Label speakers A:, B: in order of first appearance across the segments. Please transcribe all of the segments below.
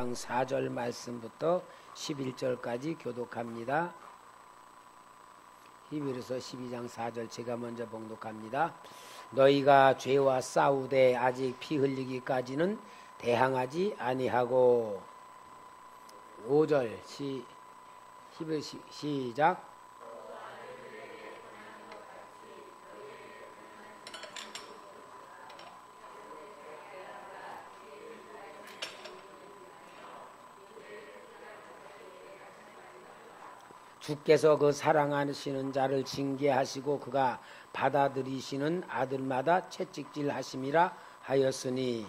A: 4절 말씀부터 11절까지 교독합니다. 히브리서 12장 4절 제가 먼저 봉독합니다. 너희가 죄와 싸우되 아직 피 흘리기까지는 대항하지 아니하고. 5절 시작. 주께서 그 사랑하시는 자를 징계하시고 그가 받아들이시는 아들마다 채찍질 하심이라 하였으니,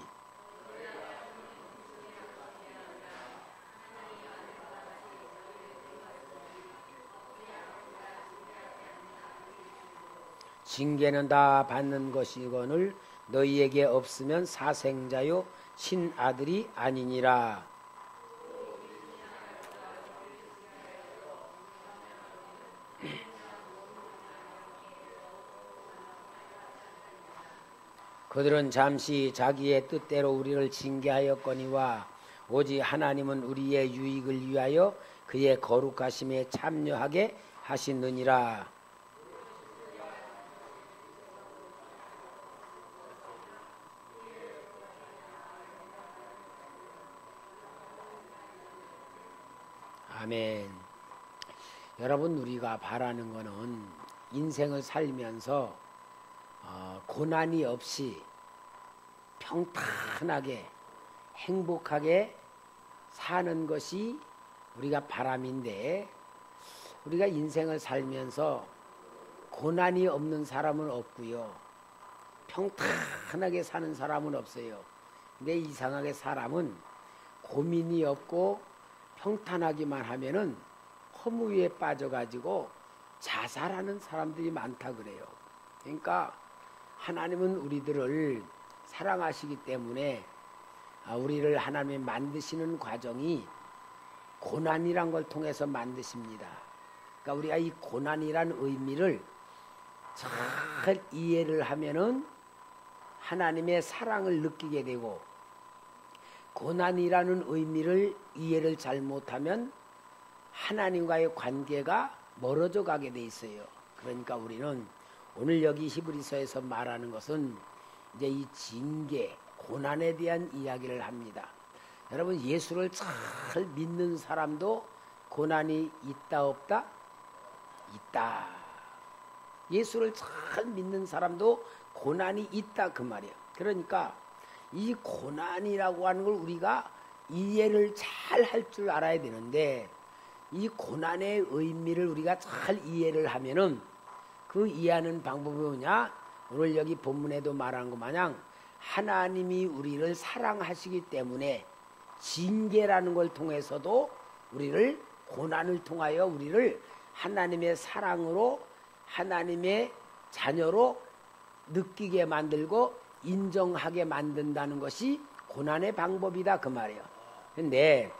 A: 징계는 다 받는 것이거늘 너희에게 없으면 사생자요 신아들이 아니니라. 그들은 잠시 자기의 뜻대로 우리를 징계하였거니와 오직 하나님은 우리의 유익을 위하여 그의 거룩하심에 참여하게 하시느니라. 아멘. 여러분, 우리가 바라는 것은 인생을 살면서 고난이 없이 평탄하게 행복하게 사는 것이 우리가 바람인데, 우리가 인생을 살면서 고난이 없는 사람은 없고요, 평탄하게 사는 사람은 없어요. 근데 이상하게 사람은 고민이 없고 평탄하기만 하면은 허무에 빠져가지고 자살하는 사람들이 많다 그래요. 그러니까 하나님은 우리들을 사랑하시기 때문에 우리를 하나님이 만드시는 과정이 고난이란 걸 통해서 만드십니다. 그러니까 우리가 이 고난이란 의미를 잘 이해를 하면은 하나님의 사랑을 느끼게 되고, 고난이라는 의미를 이해를 잘못하면 하나님과의 관계가 멀어져 가게 돼 있어요. 그러니까 우리는 오늘 여기 히브리서에서 말하는 것은 이제 이 징계, 고난에 대한 이야기를 합니다. 여러분, 예수를 잘 믿는 사람도 고난이 있다 없다? 있다. 예수를 잘 믿는 사람도 고난이 있다 그 말이에요. 그러니까 이 고난이라고 하는 걸 우리가 이해를 잘 할 줄 알아야 되는데, 이 고난의 의미를 우리가 잘 이해를 하면은 그 이해하는 방법이 뭐냐? 오늘 여기 본문에도 말한 것 마냥 하나님이 우리를 사랑하시기 때문에 징계라는 걸 통해서도 우리를, 고난을 통하여 우리를 하나님의 사랑으로, 하나님의 자녀로 느끼게 만들고 인정하게 만든다는 것이 고난의 방법이다 그 말이에요. 근데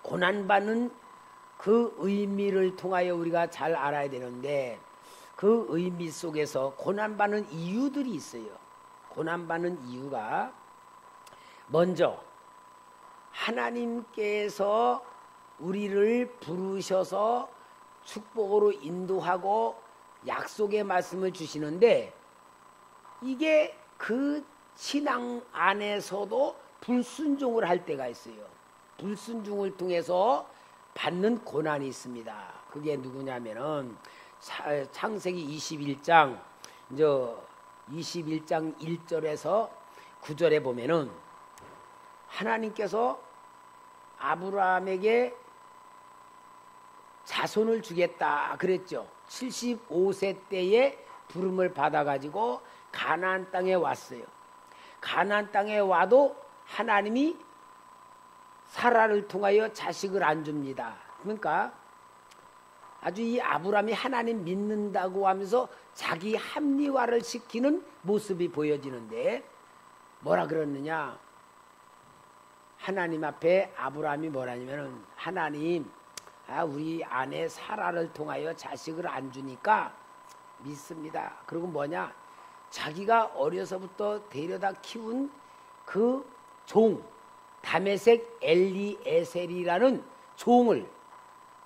A: 고난받는 그 의미를 통하여 우리가 잘 알아야 되는데, 그 의미 속에서 고난받는 이유들이 있어요. 고난받는 이유가 먼저 하나님께서 우리를 부르셔서 축복으로 인도하고 약속의 말씀을 주시는데, 이게 그 신앙 안에서도 불순종을 할 때가 있어요. 불순종을 통해서 받는 고난이 있습니다. 그게 누구냐면은 창세기 21장 1절에서 9절에 보면은 하나님께서 아브라함에게 자손을 주겠다 그랬죠. 75세 때에 부름을 받아가지고 가나안 땅에 왔어요. 가나안 땅에 와도 하나님이 사라를 통하여 자식을 안 줍니다. 그러니까 아주 이 아브라함이 하나님 믿는다고 하면서 자기 합리화를 시키는 모습이 보여지는데, 뭐라 그러느냐? 하나님 앞에 아브라함이 뭐라냐면은, 하나님, 우리 아내 사라를 통하여 자식을 안 주니까 믿습니다. 그리고 뭐냐? 자기가 어려서부터 데려다 키운 그 종, 다메섹 엘리에셀이라는 종을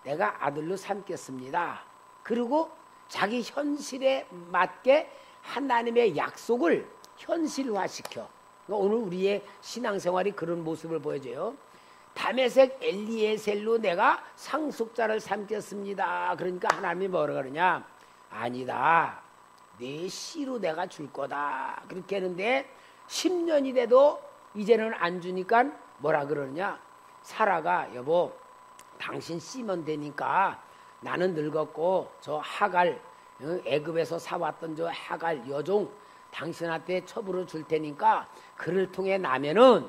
A: 내가 아들로 삼겠습니다. 그리고 자기 현실에 맞게 하나님의 약속을 현실화시켜. 오늘 우리의 신앙생활이 그런 모습을 보여줘요. 다메섹 엘리에셀로 내가 상속자를 삼겠습니다. 그러니까 하나님이 뭐라 그러냐? 아니다. 내 씨로 내가 줄 거다. 그렇게 하는데 10년이 돼도 이제는 안 주니까 뭐라 그러냐? 사라가 여보 당신 씨면 되니까 나는 늙었고 저 하갈 애굽에서 사왔던 저 하갈 여종 당신한테 첩으로 줄 테니까 그를 통해 나면은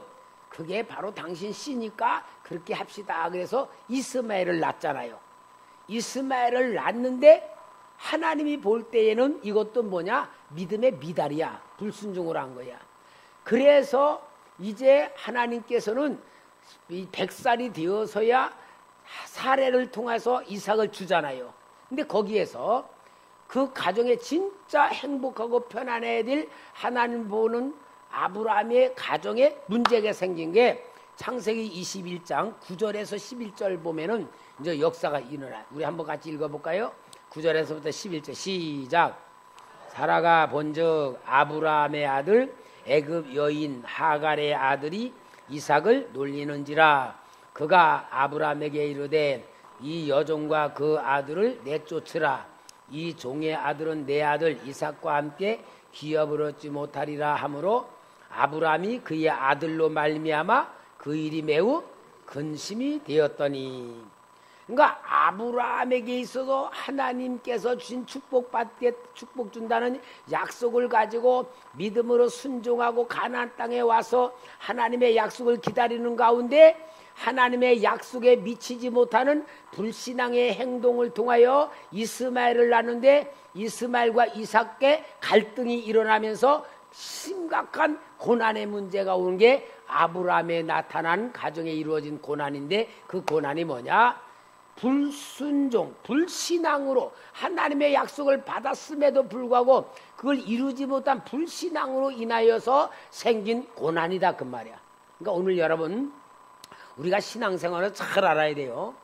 A: 그게 바로 당신 씨니까 그렇게 합시다. 그래서 이스마엘을 낳잖아요. 이스마엘을 낳는데 하나님이 볼 때에는 이것도 뭐냐? 믿음의 미달이야. 불순종을 한 거야. 그래서 이제 하나님께서는 이 100살이 되어서야 사례를 통해서 이삭을 주잖아요. 근데 거기에서 그 가정에 진짜 행복하고 편안해야 될 하나님 보는 아브라함의 가정에 문제가 생긴 게 창세기 21장 9절에서 11절 보면은 이제 역사가 일어나. 우리 한번 같이 읽어볼까요? 9절에서부터 11절 시작. 사라가 본즉 아브라함의 아들 애굽 여인 하갈의 아들이 이삭을 놀리는지라. 그가 아브라함에게 이르되 이 여종과 그 아들을 내쫓으라. 이 종의 아들은 내 아들 이삭과 함께 기업을 얻지 못하리라 하므로 아브라함이 그의 아들로 말미암아 그 일이 매우 근심이 되었더니. 그러니까 아브라함에게 있어서 하나님께서 주신 축복 준다는 약속을 가지고 믿음으로 순종하고 가나안 땅에 와서 하나님의 약속을 기다리는 가운데 하나님의 약속에 미치지 못하는 불신앙의 행동을 통하여 이스마엘을 낳는데 이스마엘과 이삭께 갈등이 일어나면서 심각한 고난의 문제가 오는 게 아브라함에 나타난 가정에 이루어진 고난인데 그 고난이 뭐냐? 불순종, 불신앙으로 하나님의 약속을 받았음에도 불구하고 그걸 이루지 못한 불신앙으로 인하여서 생긴 고난이다 그 말이야. 그러니까 오늘 여러분 우리가 신앙생활을 잘 알아야 돼요.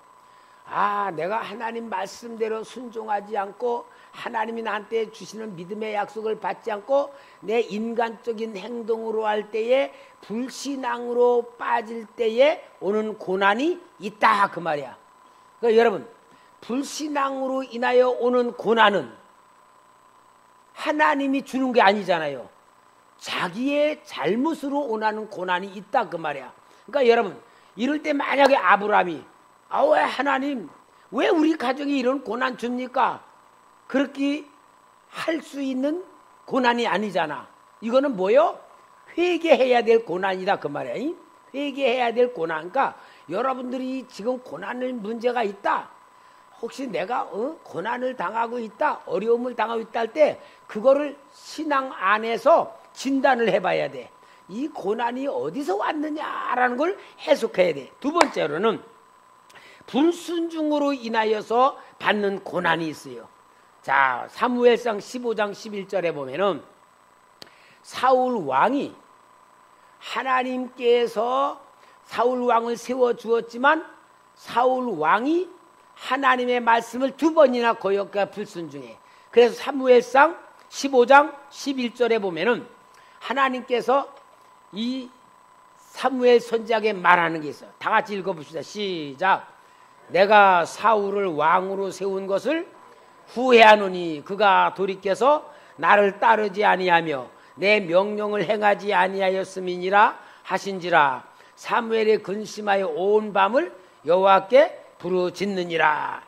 A: 아, 내가 하나님 말씀대로 순종하지 않고 하나님이 나한테 주시는 믿음의 약속을 받지 않고 내 인간적인 행동으로 할 때에 불신앙으로 빠질 때에 오는 고난이 있다 그 말이야. 그러니까 여러분 불신앙으로 인하여 오는 고난은 하나님이 주는 게 아니잖아요. 자기의 잘못으로 오는 고난이 있다 그 말이야. 그러니까 여러분 이럴 때 만약에 아브라함이 왜 하나님 왜 우리 가정에 이런 고난 줍니까? 그렇게 할 수 있는 고난이 아니잖아. 이거는 뭐요? 회개해야 될 고난이다 그 말이야. 회개해야 될 고난. 그러니까 여러분들이 지금 고난을 문제가 있다. 혹시 내가 고난을 당하고 있다, 어려움을 당하고 있다 할 때 그거를 신앙 안에서 진단을 해봐야 돼. 이 고난이 어디서 왔느냐라는 걸 해석해야 돼. 두 번째로는 불순종으로 인하여서 받는 고난이 있어요. 자, 사무엘상 15장 11절에 보면은 사울 왕이 하나님께서 사울 왕을 세워 주었지만 사울 왕이 하나님의 말씀을 두 번이나 거역과 불순종해. 그래서 사무엘상 15장 11절에 보면은 하나님께서 이 사무엘 선지자에게 말하는 게 있어요. 다 같이 읽어봅시다. 시작. 내가 사울을 왕으로 세운 것을 후회하노니 그가 돌이켜서 나를 따르지 아니하며 내 명령을 행하지 아니하였음이니라 하신지라. 사무엘이 근심하여 온 밤을 여호와께 부르짖느니라.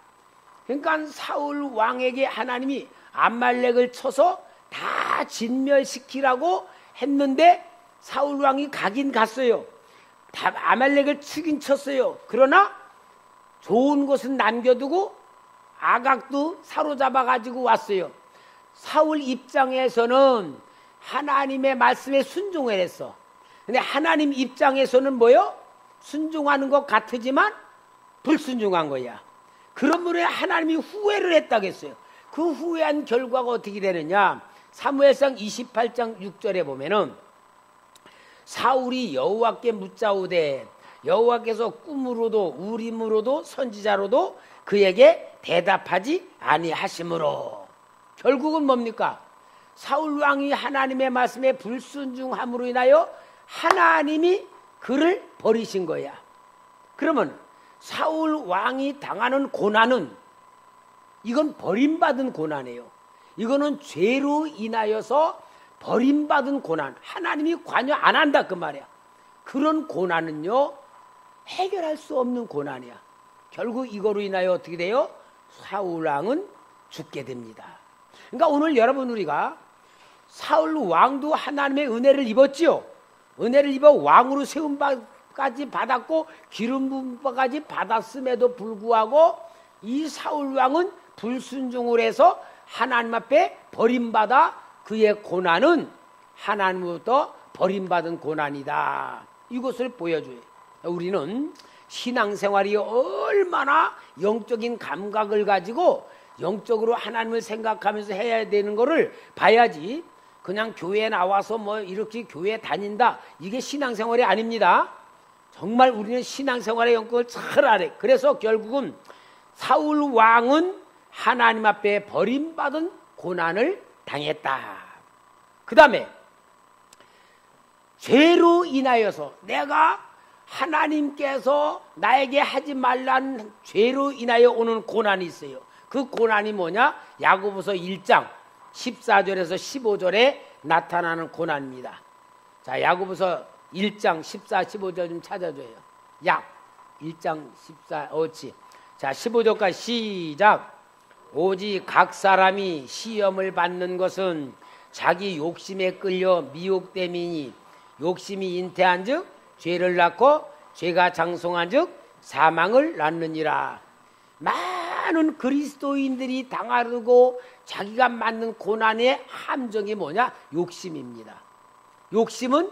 A: 그러니까 사울 왕에게 하나님이 암말렉을 쳐서 다 진멸시키라고 했는데 사울 왕이 가긴 갔어요. 다 아말렉을 치긴 쳤어요. 그러나 좋은 것은 남겨두고 아각도 사로잡아 가지고 왔어요. 사울 입장에서는 하나님의 말씀에 순종을 했어. 근데 하나님 입장에서는 뭐요? 순종하는 것 같으지만 불순종한 거야. 그러므로 하나님이 후회를 했다고 했어요. 그 후회한 결과가 어떻게 되느냐? 사무엘상 28장 6절에 보면은 사울이 여호와께 묻자오되 여호와께서 꿈으로도 우림으로도 선지자로도 그에게 대답하지 아니하심으로. 결국은 뭡니까? 사울 왕이 하나님의 말씀에 불순종함으로 인하여 하나님이 그를 버리신 거야. 그러면 사울 왕이 당하는 고난은 이건 버림받은 고난이에요. 이거는 죄로 인하여서 버림받은 고난, 하나님이 관여 안 한다 그 말이야. 그런 고난은요 해결할 수 없는 고난이야. 결국 이거로 인하여 어떻게 돼요? 사울 왕은 죽게 됩니다. 그러니까 오늘 여러분 우리가 사울 왕도 하나님의 은혜를 입었지요. 은혜를 입어 왕으로 세운 바까지 받았고 기름 부은 바까지 받았음에도 불구하고 이 사울 왕은 불순종을 해서 하나님 앞에 버림받아 그의 고난은 하나님으로부터 버림받은 고난이다. 이것을 보여줘요. 우리는 신앙생활이 얼마나 영적인 감각을 가지고 영적으로 하나님을 생각하면서 해야 되는 거를 봐야지 그냥 교회에 나와서 뭐 이렇게 교회 다닌다 이게 신앙생활이 아닙니다. 정말 우리는 신앙생활의 영역을 잘 알아요. 그래서 결국은 사울 왕은 하나님 앞에 버림받은 고난을 당했다. 그 다음에 죄로 인하여서 내가 하나님께서 나에게 하지 말라는 죄로 인하여 오는 고난이 있어요. 그 고난이 뭐냐? 야고보서 1장 14절에서 15절에 나타나는 고난입니다. 자, 야고보서 1장 14, 15절 좀 찾아줘요. 1장 14, 옳지. 자, 15절까지 시작. 오직 각 사람이 시험을 받는 것은 자기 욕심에 끌려 미혹됨이니 욕심이 잉태한 즉 죄를 낳고 죄가 장성한 즉 사망을 낳느니라. 많은 그리스도인들이 당하고 자기가 맞는 고난의 함정이 뭐냐? 욕심입니다. 욕심은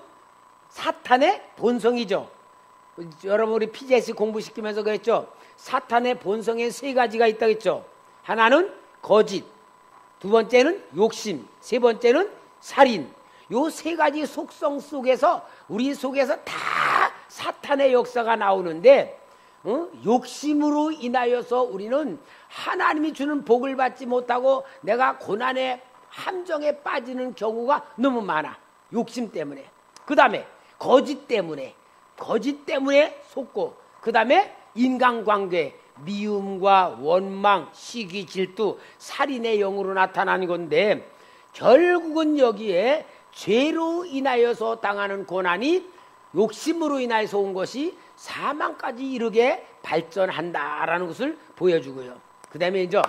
A: 사탄의 본성이죠. 여러분 우리 PJC 공부시키면서 그랬죠. 사탄의 본성에 세 가지가 있다고 했죠. 하나는 거짓, 두 번째는 욕심, 세 번째는 살인. 요 세 가지 속성 속에서 우리 속에서 다 사탄의 역사가 나오는데 욕심으로 인하여서 우리는 하나님이 주는 복을 받지 못하고 내가 고난의 함정에 빠지는 경우가 너무 많아. 욕심 때문에. 그 다음에 거짓 때문에 속고, 그 다음에 인간관계, 미움과 원망, 시기, 질투, 살인의 영으로 나타나는 건데 결국은 여기에 죄로 인하여서 당하는 고난이 욕심으로 인하여서 온 것이 사망까지 이르게 발전한다라는 것을 보여주고요. 그 다음에 이제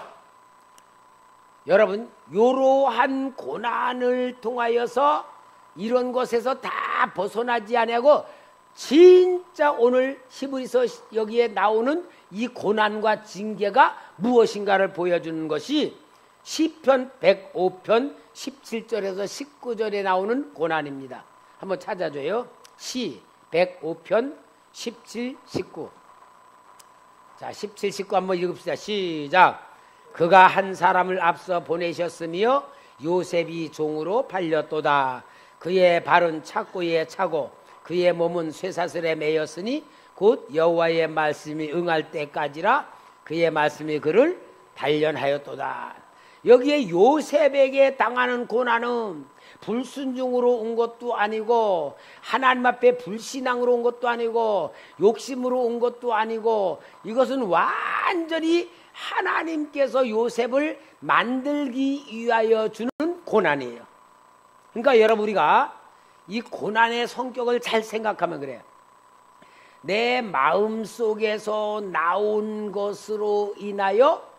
A: 여러분 이러한 고난을 통하여서 이런 것에서 다 벗어나지 아니하고 진짜 오늘 히브리서 여기에 나오는 이 고난과 징계가 무엇인가를 보여주는 것이 시편 105편 17절에서 19절에 나오는 고난입니다. 한번 찾아줘요. 시 105편 17, 19. 자, 17, 19 한번 읽읍시다. 시작. 그가 한 사람을 앞서 보내셨으며 요셉이 종으로 팔렸도다. 그의 발은 착고에 차고 그의 몸은 쇠사슬에 매였으니 곧 여호와의 말씀이 응할 때까지라 그의 말씀이 그를 단련하였도다. 여기에 요셉에게 당하는 고난은 불순종으로 온 것도 아니고 하나님 앞에 불신앙으로 온 것도 아니고 욕심으로 온 것도 아니고 이것은 완전히 하나님께서 요셉을 만들기 위하여 주는 고난이에요. 그러니까 여러분 우리가 이 고난의 성격을 잘 생각하면 그래요. 내 마음속에서 나온 것으로 인하여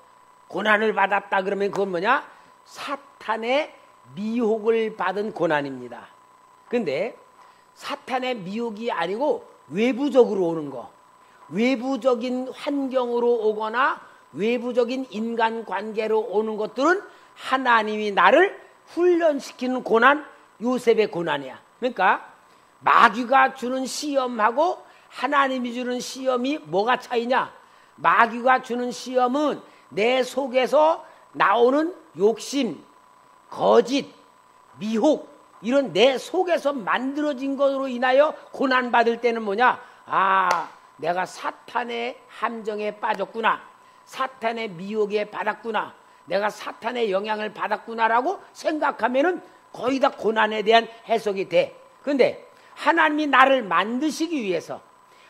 A: 고난을 받았다 그러면 그건 뭐냐? 사탄의 미혹을 받은 고난입니다. 근데 사탄의 미혹이 아니고 외부적으로 오는 거, 외부적인 환경으로 오거나 외부적인 인간관계로 오는 것들은 하나님이 나를 훈련시키는 고난, 요셉의 고난이야. 그러니까 마귀가 주는 시험하고 하나님이 주는 시험이 뭐가 차이냐? 마귀가 주는 시험은 내 속에서 나오는 욕심, 거짓, 미혹 이런 내 속에서 만들어진 것으로 인하여 고난받을 때는 뭐냐? 아, 내가 사탄의 함정에 빠졌구나. 사탄의 미혹에 받았구나. 내가 사탄의 영향을 받았구나라고 생각하면은 거의 다 고난에 대한 해석이 돼. 그런데 하나님이 나를 만드시기 위해서,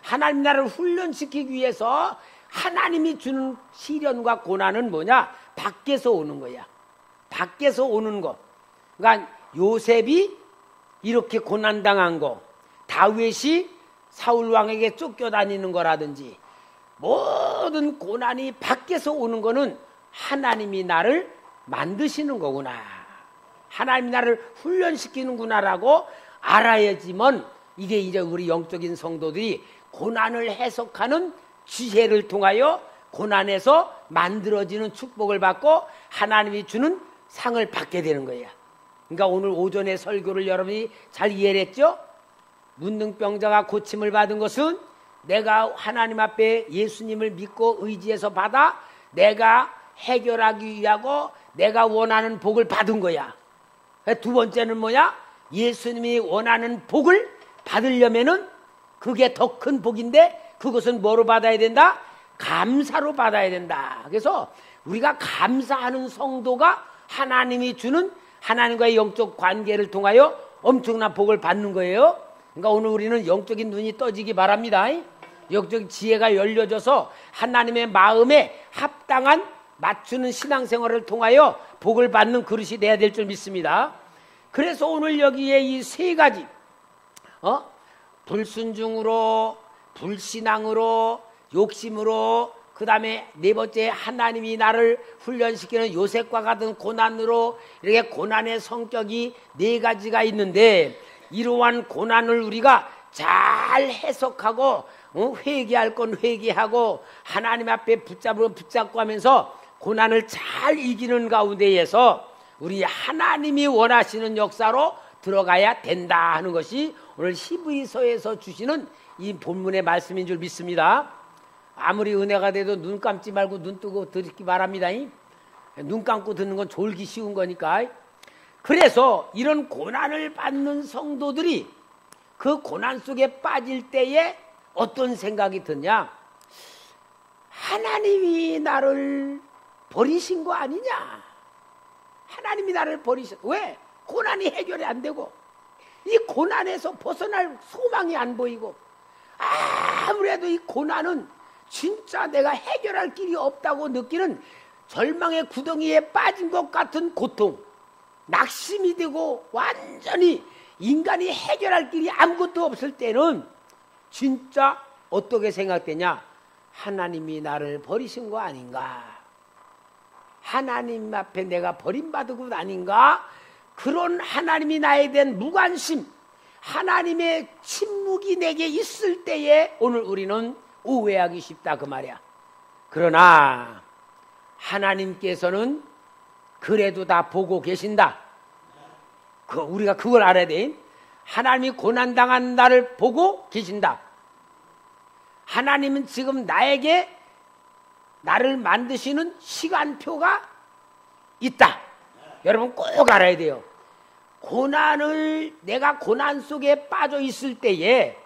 A: 하나님이 나를 훈련시키기 위해서 하나님이 주는 시련과 고난은 뭐냐? 밖에서 오는 거야. 밖에서 오는 거. 그러니까 요셉이 이렇게 고난당한 거, 다윗이 사울 왕에게 쫓겨다니는 거라든지, 모든 고난이 밖에서 오는 거는 하나님이 나를 만드시는 거구나, 하나님이 나를 훈련시키는구나라고 알아야지만 이게 이제 우리 영적인 성도들이 고난을 해석하는 지혜를 통하여 고난에서 만들어지는 축복을 받고 하나님이 주는 상을 받게 되는 거야. 그러니까 오늘 오전에 설교를 여러분이 잘 이해를 했죠? 문둥병자가 고침을 받은 것은 내가 하나님 앞에 예수님을 믿고 의지해서 받아 내가 해결하기 위하고 내가 원하는 복을 받은 거야. 두 번째는 뭐냐? 예수님이 원하는 복을 받으려면은 그게 더 큰 복인데 그것은 뭐로 받아야 된다? 감사로 받아야 된다. 그래서 우리가 감사하는 성도가 하나님이 주는 하나님과의 영적 관계를 통하여 엄청난 복을 받는 거예요. 그러니까 오늘 우리는 영적인 눈이 떠지기 바랍니다. 영적 지혜가 열려져서 하나님의 마음에 합당한 맞추는 신앙생활을 통하여 복을 받는 그릇이 돼야 될 줄 믿습니다. 그래서 오늘 여기에 이 세 가지, 불순종으로, 불신앙으로, 욕심으로, 그 다음에 네 번째 하나님이 나를 훈련시키는 요셉과 같은 고난으로, 이렇게 고난의 성격이 네 가지가 있는데, 이러한 고난을 우리가 잘 해석하고 회개할 건 회개하고 하나님 앞에 붙잡으면 붙잡고 하면서 고난을 잘 이기는 가운데에서 우리 하나님이 원하시는 역사로 들어가야 된다 하는 것이 오늘 히브리서에서 주시는 이 본문의 말씀인 줄 믿습니다. 아무리 은혜가 돼도 눈 감지 말고 눈 뜨고 듣기 바랍니다. 눈 감고 듣는 건 졸기 쉬운 거니까. 그래서 이런 고난을 받는 성도들이 그 고난 속에 빠질 때에 어떤 생각이 드냐? 하나님이 나를 버리신 거 아니냐? 하나님이 나를 버리신, 왜? 고난이 해결이 안 되고 이 고난에서 벗어날 소망이 안 보이고 아무래도 이 고난은 진짜 내가 해결할 길이 없다고 느끼는 절망의 구덩이에 빠진 것 같은 고통, 낙심이 되고 완전히 인간이 해결할 길이 아무것도 없을 때는 진짜 어떻게 생각되냐? 하나님이 나를 버리신 거 아닌가? 하나님 앞에 내가 버림받은 것 아닌가? 그런 하나님이 나에 대한 무관심, 하나님의 침묵이 내게 있을 때에 오늘 우리는 오해하기 쉽다 그 말이야. 그러나 하나님께서는 그래도 다 보고 계신다. 우리가 그걸 알아야 돼. 하나님이 고난당한 나를 보고 계신다. 하나님은 지금 나에게 나를 만드시는 시간표가 있다. 여러분 꼭 알아야 돼요. 내가 고난 속에 빠져 있을 때에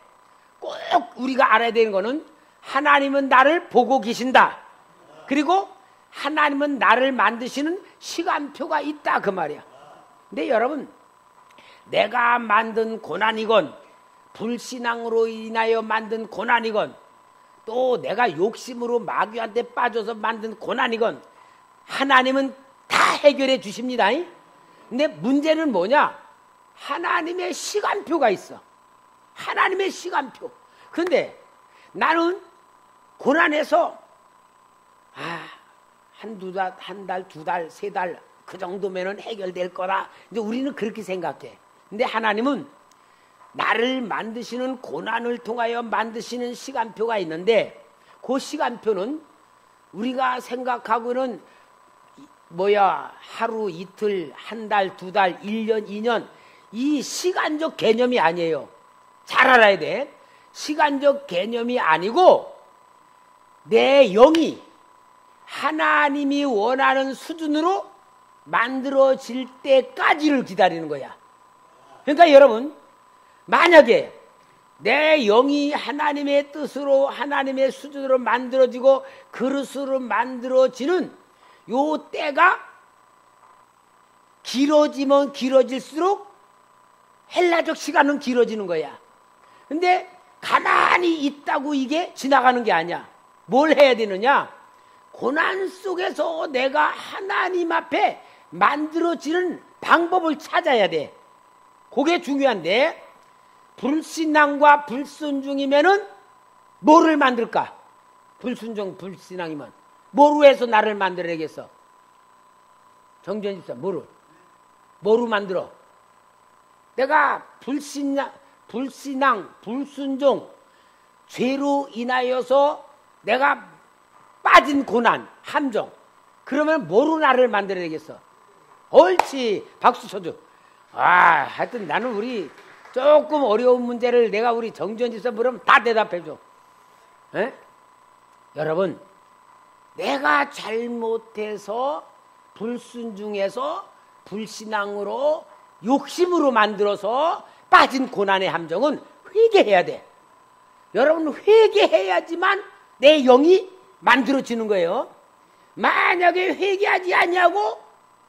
A: 꼭 우리가 알아야 되는 거는 하나님은 나를 보고 계신다. 그리고 하나님은 나를 만드시는 시간표가 있다 그 말이야. 근데 여러분, 내가 만든 고난이건 불신앙으로 인하여 만든 고난이건 또 내가 욕심으로 마귀한테 빠져서 만든 고난이건 하나님은 다 해결해 주십니다. 근데 문제는 뭐냐? 하나님의 시간표가 있어. 하나님의 시간표. 근데 나는 고난에서 한 달, 두 달, 세 달 그 정도면은 해결될 거다. 근데 우리는 그렇게 생각해. 근데 하나님은 나를 만드시는 고난을 통하여 만드시는 시간표가 있는데 그 시간표는 우리가 생각하고는 하루, 이틀, 한 달, 두 달, 1년, 2년 이 시간적 개념이 아니에요. 잘 알아야 돼. 시간적 개념이 아니고 내 영이 하나님이 원하는 수준으로 만들어질 때까지를 기다리는 거야. 그러니까 여러분, 만약에 내 영이 하나님의 뜻으로 하나님의 수준으로 만들어지고 그릇으로 만들어지는 요 때가 길어지면 길어질수록 헬라적 시간은 길어지는 거야. 근데 가만히 있다고 이게 지나가는 게 아니야. 뭘 해야 되느냐? 고난 속에서 내가 하나님 앞에 만들어지는 방법을 찾아야 돼. 그게 중요한데, 불신앙과 불순종이면은 뭐를 만들까? 불순종, 불신앙이면 뭐로 해서 나를 만들어야겠어? 정전 집사, 뭐로 만들어? 내가 불신앙, 불순종, 죄로 인하여서 내가 빠진 고난, 함정. 그러면 뭐로 나를 만들어야겠어? 옳지. 박수 쳐줘. 하여튼 나는 우리 조금 어려운 문제를 내가 우리 정전 집사 물으면 다 대답해줘. 에? 여러분, 내가 잘못해서 불순종해서 불신앙으로 욕심으로 만들어서 빠진 고난의 함정은 회개해야 돼. 여러분, 회개해야지만 내 영이 만들어지는 거예요. 만약에 회개하지 않냐고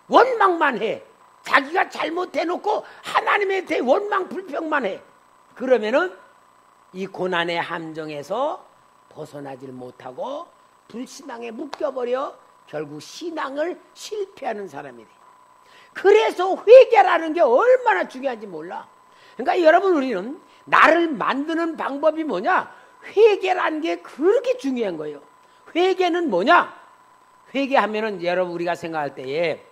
A: 원망만 해. 자기가 잘못해놓고 하나님에 대해 원망 불평만 해. 그러면은 이 고난의 함정에서 벗어나질 못하고 불신앙에 묶여버려 결국 신앙을 실패하는 사람이 돼. 그래서 회개라는 게 얼마나 중요한지 몰라. 그러니까 여러분, 우리는 나를 만드는 방법이 뭐냐? 회개라는 게 그렇게 중요한 거예요. 회개는 뭐냐? 회개하면은 여러분, 우리가 생각할 때에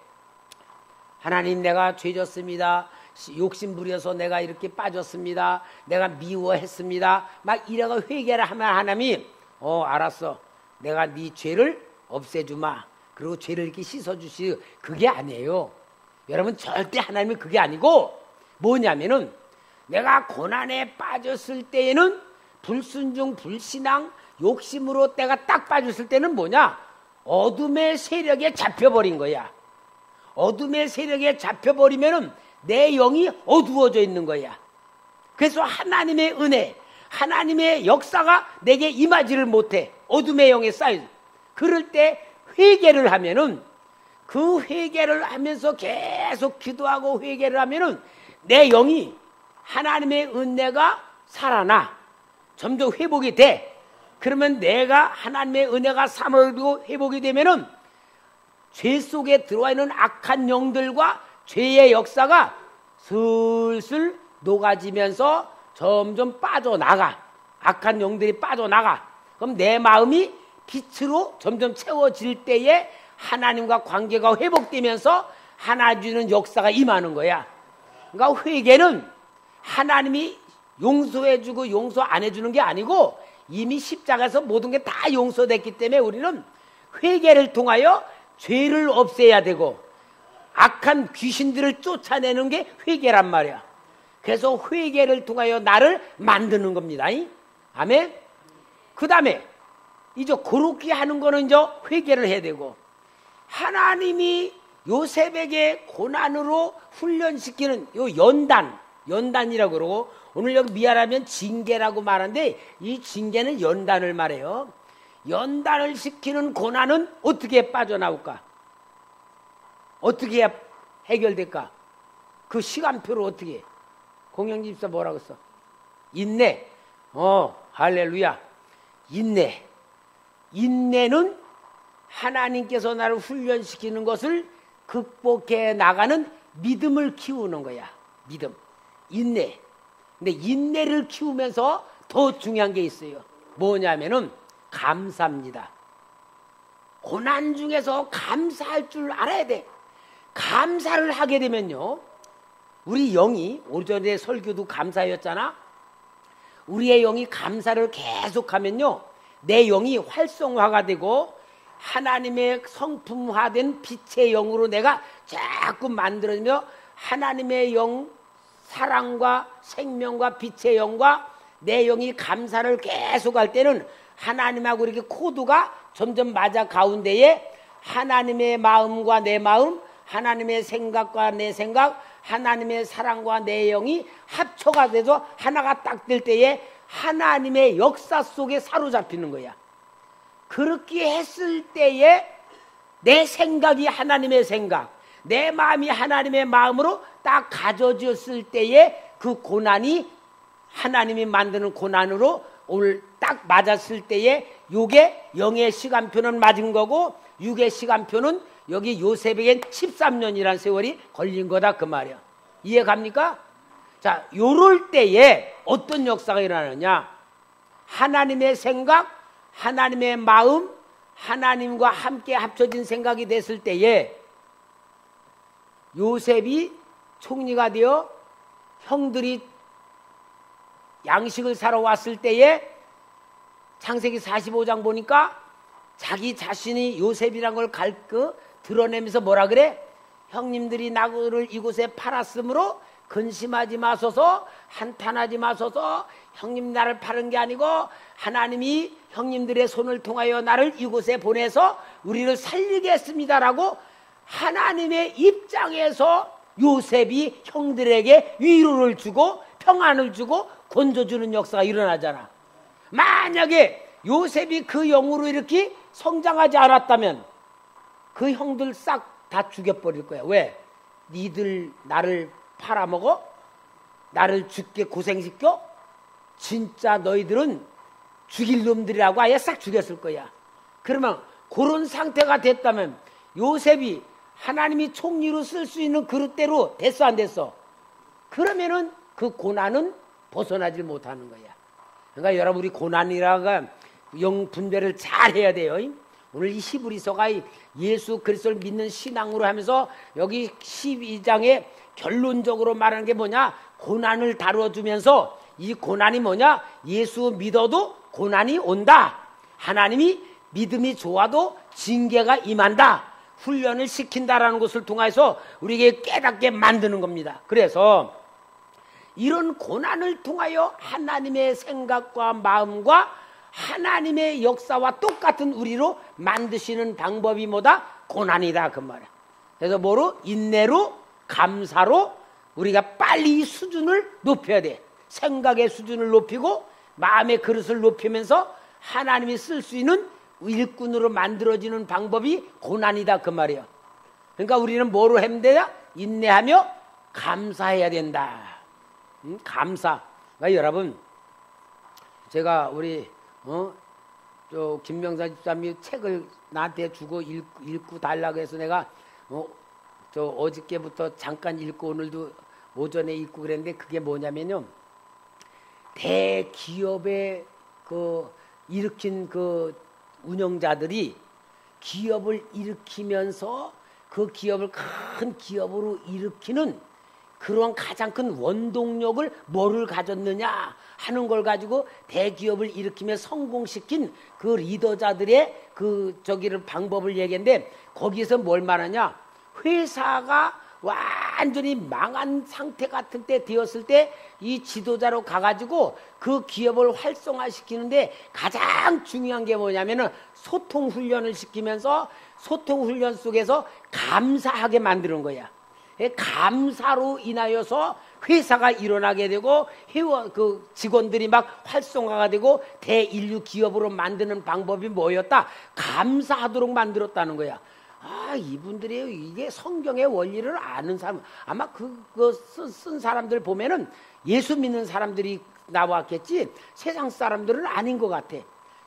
A: 하나님, 내가 죄졌습니다. 욕심 부려서 내가 이렇게 빠졌습니다. 내가 미워했습니다. 막 이래가 회개를 하면 하나님이 알았어. 내가 네 죄를 없애주마. 그리고 죄를 이렇게 씻어주시. 그게 아니에요. 여러분, 절대 하나님은 그게 아니고 뭐냐면은 내가 고난에 빠졌을 때에는 불순종, 불신앙, 욕심으로 내가 딱 빠졌을 때는 뭐냐? 어둠의 세력에 잡혀버린 거야. 어둠의 세력에 잡혀버리면은 내 영이 어두워져 있는 거야. 그래서 하나님의 은혜, 하나님의 역사가 내게 임하지를 못해. 어둠의 영에 쌓여. 그럴 때 회개를 하면은, 그 회개를 하면서 계속 기도하고 회개를 하면은 내 영이 하나님의 은혜가 살아나. 점점 회복이 돼. 그러면 내가 하나님의 은혜가 삼월되고 회복이 되면은 죄 속에 들어와 있는 악한 영들과 죄의 역사가 슬슬 녹아지면서 점점 빠져나가. 악한 영들이 빠져나가. 그럼 내 마음이 빛으로 점점 채워질 때에 하나님과 관계가 회복되면서 하나 주는 역사가 임하는 거야. 그러니까 회개는 하나님이 용서해주고 용서 안 해주는 게 아니고 이미 십자가에서 모든 게 다 용서됐기 때문에 우리는 회개를 통하여 죄를 없애야 되고 악한 귀신들을 쫓아내는 게 회개란 말이야. 그래서 회개를 통하여 나를 만드는 겁니다. 아멘. 그 다음에 이제 그렇게 하는 거는 이제 회개를 해야 되고, 하나님이 요셉에게 고난으로 훈련시키는 요 연단이라고 그러고, 오늘 여기 미안하면 징계라고 말하는데 이 징계는 연단을 말해요. 연단을 시키는 고난은 어떻게 빠져나올까? 어떻게 해결될까? 그 시간표를 어떻게? 공영집사 뭐라고 써? 인내. 할렐루야. 인내는 하나님께서 나를 훈련시키는 것을 극복해 나가는 믿음을 키우는 거야. 믿음. 인내. 근데 인내를 키우면서 더 중요한 게 있어요. 뭐냐면은 감사입니다. 고난 중에서 감사할 줄 알아야 돼. 감사를 하게 되면요, 우리 영이, 오전에 설교도 감사였잖아. 우리의 영이 감사를 계속하면요, 내 영이 활성화가 되고 하나님의 성품화된 빛의 영으로 내가 자꾸 만들어지며 하나님의 영, 사랑과 생명과 빛의 영과 내 영이 감사를 계속할 때는 하나님하고 이렇게 코드가 점점 맞아 가운데에 하나님의 마음과 내 마음, 하나님의 생각과 내 생각, 하나님의 사랑과 내 영이 합쳐가 돼서 하나가 딱 될 때에 하나님의 역사 속에 사로잡히는 거야. 그렇게 했을 때에 내 생각이 하나님의 생각, 내 마음이 하나님의 마음으로 딱 가져졌을 때에 그 고난이 하나님이 만드는 고난으로 오늘 딱 맞았을 때에 요게 영의 시간표는 맞은 거고 육의 시간표는 여기 요셉에겐 13년이라는 세월이 걸린 거다 그 말이야. 이해 갑니까? 자, 요럴 때에 어떤 역사가 일어나느냐? 하나님의 생각, 하나님의 마음, 하나님과 함께 합쳐진 생각이 됐을 때에 요셉이 총리가 되어 형들이 양식을 사러 왔을 때에 창세기 45장 보니까 자기 자신이 요셉이란 걸 드러내면서 뭐라 그래? 형님들이 나를 이곳에 팔았으므로 근심하지 마소서, 한탄하지 마소서. 형님 나를 파는 게 아니고 하나님이 형님들의 손을 통하여 나를 이곳에 보내서 우리를 살리게 했습니다라고 하나님의 입장에서 요셉이 형들에게 위로를 주고 평안을 주고 건져주는 역사가 일어나잖아. 만약에 요셉이 그 영으로 이렇게 성장하지 않았다면 그 형들 싹 다 죽여버릴 거야. 왜? 니들 나를 팔아먹어? 나를 죽게 고생시켜? 진짜 너희들은 죽일 놈들이라고 아예 싹 죽였을 거야. 그러면 그런 상태가 됐다면 요셉이 하나님이 총리로 쓸 수 있는 그릇대로 됐어 안 됐어? 그러면은 그 고난은 벗어나질 못하는 거야. 그러니까 여러분 우리 고난이라가 영 분별을 잘 해야 돼요. 오늘 이 히브리서가 예수 그리스도를 믿는 신앙으로 하면서 여기 12장에 결론적으로 말하는 게 뭐냐? 고난을 다뤄주면서 이 고난이 뭐냐? 예수 믿어도 고난이 온다. 하나님이 믿음이 좋아도 징계가 임한다. 훈련을 시킨다라는 것을 통해서 우리에게 깨닫게 만드는 겁니다. 그래서 이런 고난을 통하여 하나님의 생각과 마음과 하나님의 역사와 똑같은 우리로 만드시는 방법이 뭐다? 고난이다 그 말이야. 그래서 뭐로? 인내로, 감사로 우리가 빨리 이 수준을 높여야 돼. 생각의 수준을 높이고 마음의 그릇을 높이면서 하나님이 쓸 수 있는 일꾼으로 만들어지는 방법이 고난이다 그 말이야. 그러니까 우리는 뭐로 하면 되냐? 인내하며 감사해야 된다. 감사. 그러니까 여러분 제가 우리 저 김명사 집사님이 책을 나한테 주고 읽고 달라고 해서 내가 저 어저께부터 잠깐 읽고 오늘도 오전에 읽고 그랬는데 그게 뭐냐면요. 대기업에 일으킨 그 운영자들이 기업을 일으키면서 그 기업을 큰 기업으로 일으키는 그런 가장 큰 원동력을 뭐를 가졌느냐 하는 걸 가지고 대기업을 일으키며 성공시킨 그 리더자들의 저기를 방법을 얘기했는데 거기에서 뭘 말하냐? 회사가 완전히 망한 상태 같은 때 되었을 때 이 지도자로 가가지고 그 기업을 활성화시키는데 가장 중요한 게 뭐냐면은 소통 훈련을 시키면서 소통 훈련 속에서 감사하게 만드는 거야. 감사로 인하여서 회사가 일어나게 되고 회원 직원들이 막 활성화가 되고 대인류 기업으로 만드는 방법이 뭐였다? 감사하도록 만들었다는 거야. 아, 이분들이 이게 성경의 원리를 아는 사람, 아마 그거 쓴 사람들 보면은 예수 믿는 사람들이 나왔겠지 세상 사람들은 아닌 것 같아.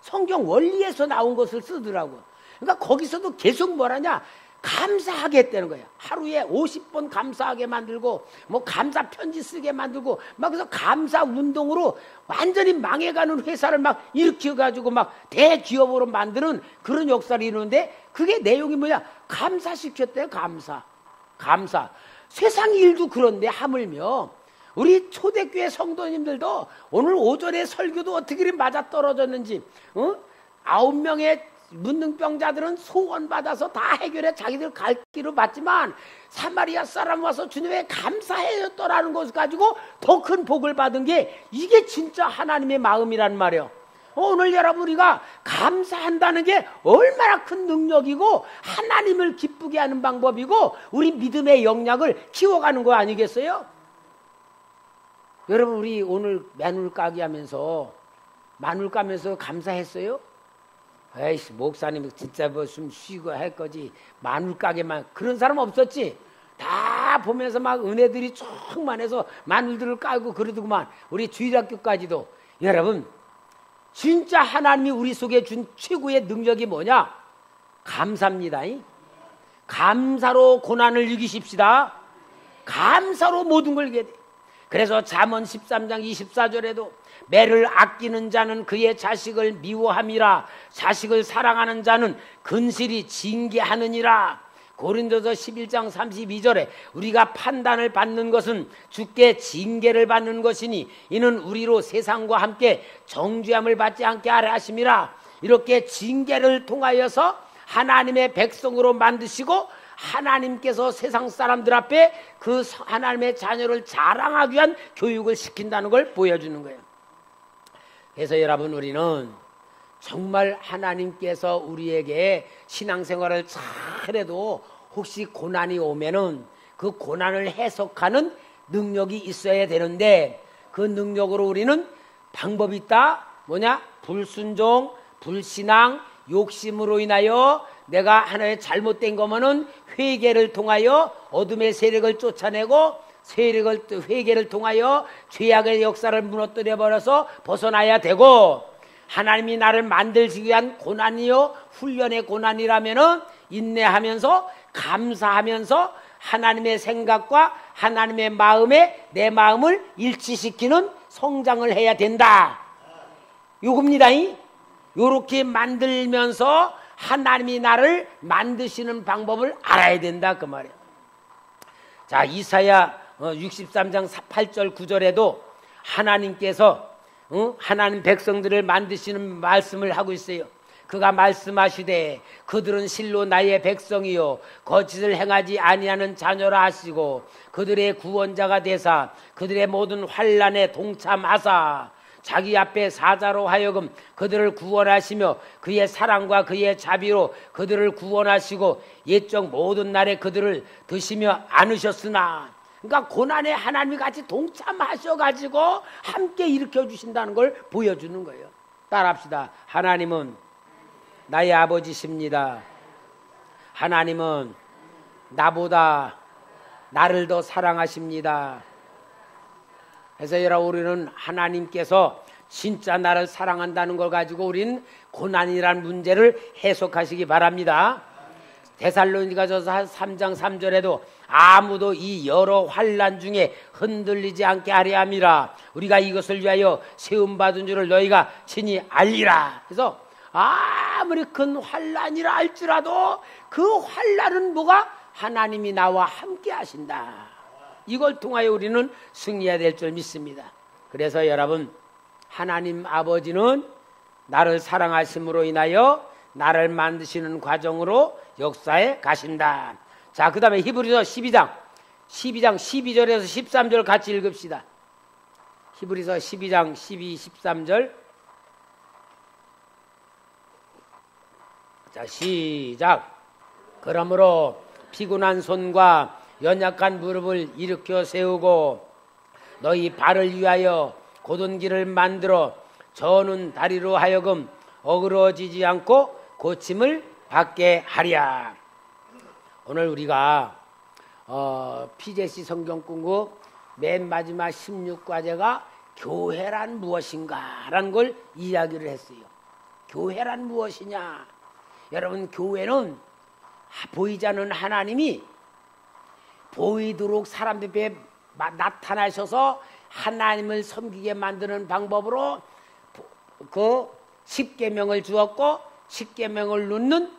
A: 성경 원리에서 나온 것을 쓰더라고. 그러니까 거기서도 계속 뭐라냐? 감사하게 했다는 거야. 하루에 50번 감사하게 만들고 뭐 감사 편지 쓰게 만들고 막 그래서 감사 운동으로 완전히 망해가는 회사를 막 일으켜가지고 막 대기업으로 만드는 그런 역사를 이루는데 그게 내용이 뭐냐? 감사시켰대요. 감사. 세상 일도 그런데 하물며 우리 초대교회 성도님들도 오늘 오전에 설교도 어떻게 맞아떨어졌는지 9명의 문능병자들은 소원받아서 다 해결해 자기들 갈 길을 받지만 사마리아 사람 와서 주님에 감사해줬더라는 것을 가지고 더 큰 복을 받은 게 이게 진짜 하나님의 마음이란 말이에요. 오늘 여러분 우리가 감사한다는 게 얼마나 큰 능력이고 하나님을 기쁘게 하는 방법이고 우리 믿음의 역량을 키워가는 거 아니겠어요? 여러분 우리 오늘 마늘 까기 하면서 마늘 까면서 감사했어요? 에이씨 목사님 진짜 뭐 좀 쉬고 할 거지 마늘 까게만 그런 사람 없었지? 다 보면서 막 은혜들이 충만해서 마늘들을 까고 그러더구만. 우리 주일학교까지도. 여러분 진짜 하나님이 우리 속에 준 최고의 능력이 뭐냐? 감사입니다. 감사로 고난을 이기십시다. 감사로 모든 걸 이겨야 돼. 그래서 잠언 13장 24절에도 매를 아끼는 자는 그의 자식을 미워함이라 자식을 사랑하는 자는 근실이 징계하느니라. 고린도서 11장 32절에 우리가 판단을 받는 것은 주께 징계를 받는 것이니 이는 우리로 세상과 함께 정죄함을 받지 않게 하려 하심이라. 이렇게 징계를 통하여서 하나님의 백성으로 만드시고 하나님께서 세상 사람들 앞에 그 하나님의 자녀를 자랑하기 위한 교육을 시킨다는 걸 보여주는 거예요. 그래서 여러분 우리는 정말 하나님께서 우리에게 신앙생활을 잘해도 혹시 고난이 오면은 그 고난을 해석하는 능력이 있어야 되는데 그 능력으로 우리는 방법이 있다. 뭐냐? 불순종, 불신앙, 욕심으로 인하여 내가 하나의 잘못된 거면은 회개를 통하여 어둠의 세력을 쫓아내고 회개를 통하여 죄악의 역사를 무너뜨려 버려서 벗어나야 되고 하나님이 나를 만들기 위한 고난이요 훈련의 고난이라면은 인내하면서 감사하면서 하나님의 생각과 하나님의 마음에 내 마음을 일치시키는 성장을 해야 된다. 요겁니다. 요렇게 만들면서 하나님이 나를 만드시는 방법을 알아야 된다 그 말이에요. 자, 이사야 63장 8절 9절에도 하나님께서 하나님 백성들을 만드시는 말씀을 하고 있어요. 그가 말씀하시되 그들은 실로 나의 백성이요 거짓을 행하지 아니하는 자녀라 하시고 그들의 구원자가 되사 그들의 모든 환난에 동참하사 자기 앞에 사자로 하여금 그들을 구원하시며 그의 사랑과 그의 자비로 그들을 구원하시고 옛적 모든 날에 그들을 드시며 안으셨으나 그러니까 고난에 하나님이 같이 동참하셔가지고 함께 일으켜주신다는 걸 보여주는 거예요. 따라합시다. 하나님은 나의 아버지십니다. 하나님은 나보다 나를 더 사랑하십니다. 그래서 여러분 우리는 하나님께서 진짜 나를 사랑한다는 걸 가지고 우리는 고난이라는 문제를 해석하시기 바랍니다. 데살로니가전서 3장 3절에도 아무도 이 여러 환난 중에 흔들리지 않게 하려 함이라. 우리가 이것을 위하여 세움받은 줄을 너희가 친히 알리라. 그래서 아무리 큰 환난이라 할지라도 그 환난은 뭐가? 하나님이 나와 함께 하신다. 이걸 통하여 우리는 승리해야 될 줄 믿습니다. 그래서 여러분 하나님 아버지는 나를 사랑하심으로 인하여 나를 만드시는 과정으로 역사에 가신다. 자, 그 다음에 히브리서 12장 12절에서 13절 같이 읽읍시다. 히브리서 12장 12, 13절. 자, 시작. 그러므로 피곤한 손과 연약한 무릎을 일으켜 세우고 너희 발을 위하여 곧은 길을 만들어 저는 다리로 하여금 어그러지지 않고 고침을 받게 하랴. 오늘 우리가 PJC 성경공부 맨 마지막 16과제가 교회란 무엇인가 라는 걸 이야기를 했어요. 교회란 무엇이냐? 여러분 교회는 보이지 않는 하나님이 보이도록 사람들 앞에 나타나셔서 하나님을 섬기게 만드는 방법으로 그 십계명을 주었고 십계명을 놓는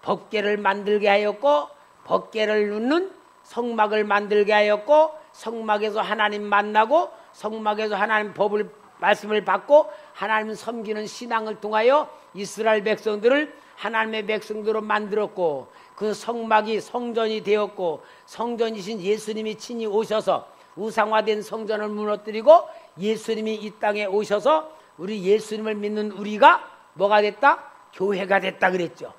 A: 법궤를 만들게 하였고 법궤를 놓는 성막을 만들게 하였고 성막에서 하나님 만나고 성막에서 하나님 법을 말씀을 받고 하나님 섬기는 신앙을 통하여 이스라엘 백성들을 하나님의 백성들로 만들었고 그 성막이 성전이 되었고 성전이신 예수님이 친히 오셔서 우상화된 성전을 무너뜨리고 예수님이 이 땅에 오셔서 우리 예수님을 믿는 우리가 뭐가 됐다? 교회가 됐다 그랬죠.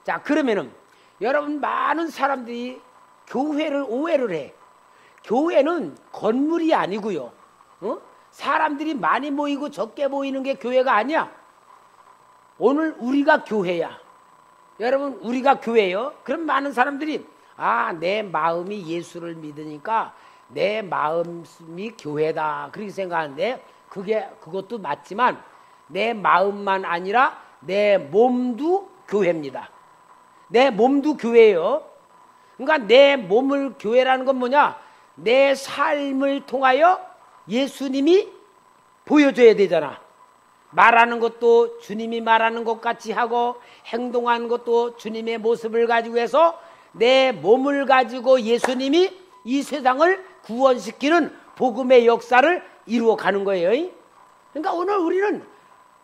A: 자, 그러면은 여러분, 많은 사람들이 교회를 오해를 해. 교회는 건물이 아니고요. 사람들이 많이 모이고 적게 모이는 게 교회가 아니야. 오늘 우리가 교회야. 여러분, 우리가 교회요. 그럼 많은 사람들이 내 마음이 예수를 믿으니까 내 마음이 교회다 그렇게 생각하는데, 그것도 맞지만 내 마음만 아니라 내 몸도 교회입니다. 내 몸도 교회예요. 그러니까 내 몸을 교회라는 건 뭐냐? 내 삶을 통하여 예수님이 보여줘야 되잖아. 말하는 것도 주님이 말하는 것 같이 하고, 행동하는 것도 주님의 모습을 가지고 해서 내 몸을 가지고 예수님이 이 세상을 구원시키는 복음의 역사를 이루어가는 거예요. 그러니까 오늘 우리는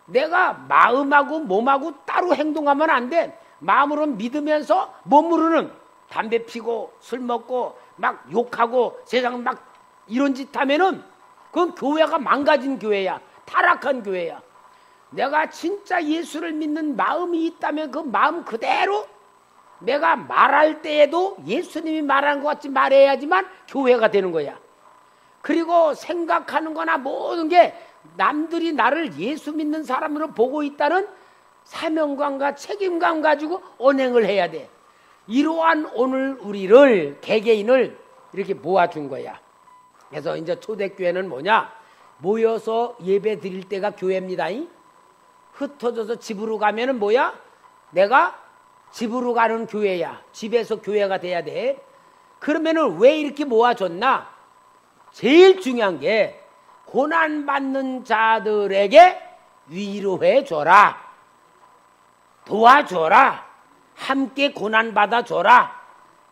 A: 내가 마음하고 몸하고 따로 행동하면 안 돼. 마음으로 믿으면서 몸으로는 담배 피고 술 먹고 막 욕하고 세상 막 이런 짓 하면은 그건 교회가 망가진 교회야. 타락한 교회야. 내가 진짜 예수를 믿는 마음이 있다면 그 마음 그대로 내가 말할 때에도 예수님이 말하는 것 같이 말해야지만 교회가 되는 거야. 그리고 생각하는 거나 모든 게 남들이 나를 예수 믿는 사람으로 보고 있다는 사명감과 책임감 가지고 언행을 해야 돼. 이러한 오늘 우리를, 개개인을 이렇게 모아준 거야. 그래서 이제 초대교회는 뭐냐? 모여서 예배 드릴 때가 교회입니다. 흩어져서 집으로 가면은 뭐야? 내가 집으로 가는 교회야. 집에서 교회가 돼야 돼. 그러면은 왜 이렇게 모아줬나? 제일 중요한 게 고난받는 자들에게 위로해 줘라. 도와줘라. 함께 고난받아 줘라.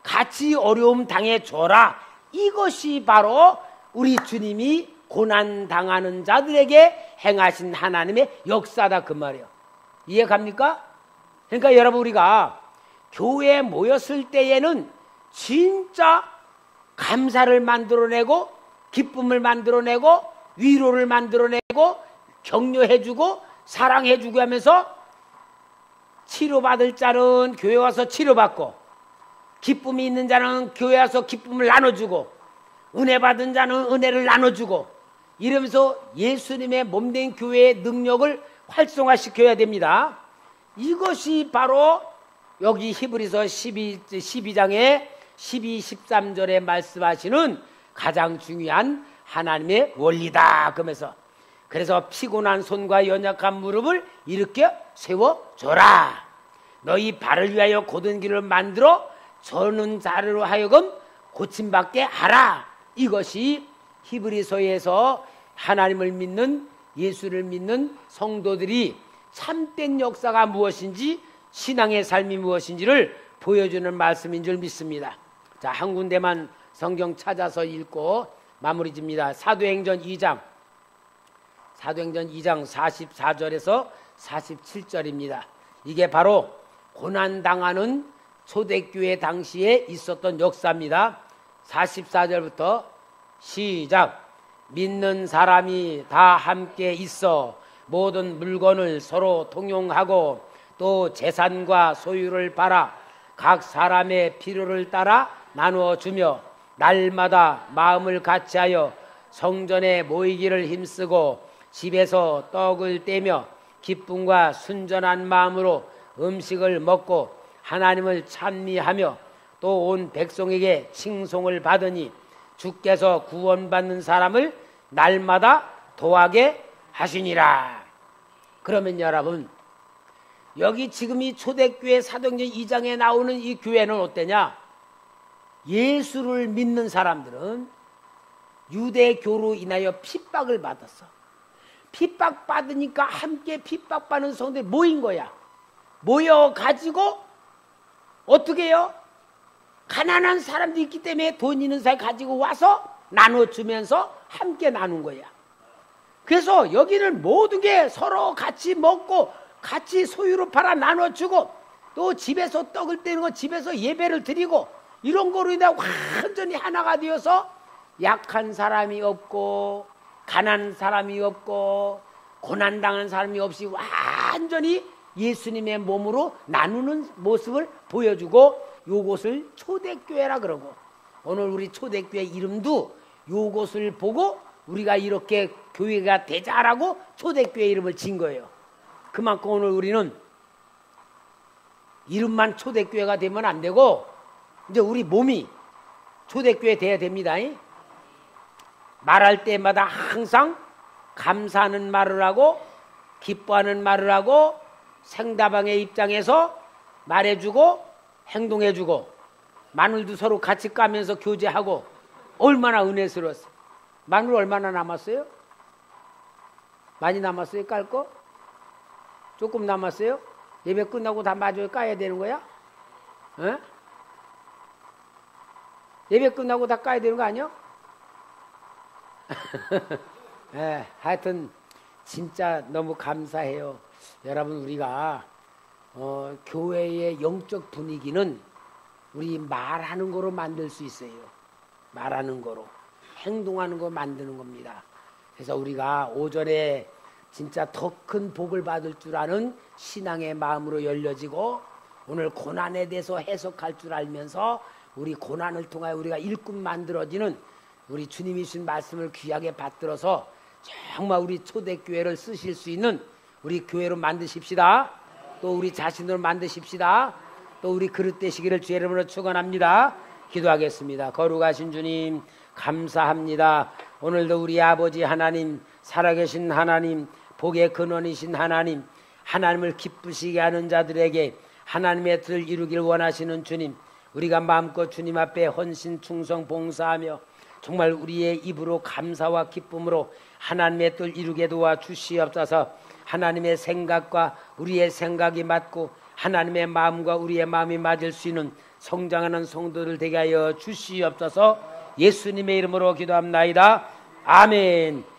A: 같이 어려움 당해 줘라. 이것이 바로 우리 주님이 고난당하는 자들에게 행하신 하나님의 역사다 그 말이에요. 이해갑니까? 그러니까 여러분, 우리가 교회에 모였을 때에는 진짜 감사를 만들어내고 기쁨을 만들어내고 위로를 만들어내고 격려해주고 사랑해주고 하면서, 치료받을 자는 교회 와서 치료받고, 기쁨이 있는 자는 교회 와서 기쁨을 나눠주고, 은혜 받은 자는 은혜를 나눠주고, 이러면서 예수님의 몸된 교회의 능력을 활성화시켜야 됩니다. 이것이 바로 여기 히브리서 12장에 12, 13절에 말씀하시는 가장 중요한 하나님의 원리다. 그래서 피곤한 손과 연약한 무릎을 일으켜 세워줘라. 너희 발을 위하여 곧은 길을 만들어 저는 자로 하여금 고침받게 하라. 이것이 히브리서에서 하나님을 믿는, 예수를 믿는 성도들이 참된 역사가 무엇인지, 신앙의 삶이 무엇인지를 보여주는 말씀인 줄 믿습니다. 자, 한 군데만 성경 찾아서 읽고 마무리 집니다. 사도행전 2장 44절에서 47절입니다. 이게 바로 고난당하는 초대교회 당시에 있었던 역사입니다. 44절부터 시작. 믿는 사람이 다 함께 있어 모든 물건을 서로 통용하고 또 재산과 소유를 팔아 각 사람의 필요를 따라 나누어 주며 날마다 마음을 같이하여 성전에 모이기를 힘쓰고 집에서 떡을 떼며 기쁨과 순전한 마음으로 음식을 먹고 하나님을 찬미하며 또 온 백성에게 칭송을 받으니 주께서 구원받는 사람을 날마다 도하게 하시니라. 그러면 여러분, 여기 지금 이 초대교회 사도행전 2장에 나오는 이 교회는 어때냐? 예수를 믿는 사람들은 유대교로 인하여 핍박을 받았어. 핍박받으니까 함께 핍박받는 성도들이 모인 거야. 모여가지고 어떻게 해요? 가난한 사람도 있기 때문에 돈 있는 사람이 가지고 와서 나눠주면서 함께 나눈 거야. 그래서 여기는 모든 게 서로 같이 먹고 같이 소유로 팔아 나눠주고 또 집에서 떡을 떼는 거 집에서 예배를 드리고 이런 거로 인해 완전히 하나가 되어서 약한 사람이 없고 가난한 사람이 없고 고난당한 사람이 없이 완전히 예수님의 몸으로 나누는 모습을 보여주고 요것을 초대교회라 그러고, 오늘 우리 초대교회 이름도 요것을 보고 우리가 이렇게 교회가 되자라고 초대교회 이름을 진 거예요. 그만큼 오늘 우리는 이름만 초대교회가 되면 안 되고 이제 우리 몸이 초대교회 돼야 됩니다. 말할 때마다 항상 감사하는 말을 하고 기뻐하는 말을 하고 상대방의 입장에서 말해주고 행동해주고 마늘도 서로 같이 까면서 교제하고 얼마나 은혜스러웠어요. 마늘 얼마나 남았어요? 많이 남았어요? 깔 거? 조금 남았어요? 예배 끝나고 다 마저 까야 되는 거야? 에? 예배 끝나고 다 까야 되는 거 아니야? 하여튼 진짜 너무 감사해요. 여러분, 우리가 교회의 영적 분위기는 우리 말하는 거로 만들 수 있어요. 말하는 거로, 행동하는 거 만드는 겁니다. 그래서 우리가 오전에 진짜 더 큰 복을 받을 줄 아는 신앙의 마음으로 열려지고, 오늘 고난에 대해서 해석할 줄 알면서 우리 고난을 통하여 우리가 일꾼 만들어지는 우리 주님이 주신 말씀을 귀하게 받들어서 정말 우리 초대교회를 쓰실 수 있는 우리 교회로 만드십시다. 또 우리 자신으로 만드십시다. 또 우리 그릇 되시기를 주의 이름으로 축원합니다. 기도하겠습니다. 거룩하신 주님 감사합니다. 오늘도 우리 아버지 하나님, 살아계신 하나님, 복의 근원이신 하나님, 하나님을 기쁘시게 하는 자들에게 하나님의 뜻을 이루길 원하시는 주님, 우리가 마음껏 주님 앞에 헌신 충성 봉사하며 정말 우리의 입으로 감사와 기쁨으로 하나님의 뜻을 이루게 도와 주시옵소서. 하나님의 생각과 우리의 생각이 맞고 하나님의 마음과 우리의 마음이 맞을 수 있는 성장하는 성도들 되게 하여 주시옵소서. 예수님의 이름으로 기도합나이다. 아멘.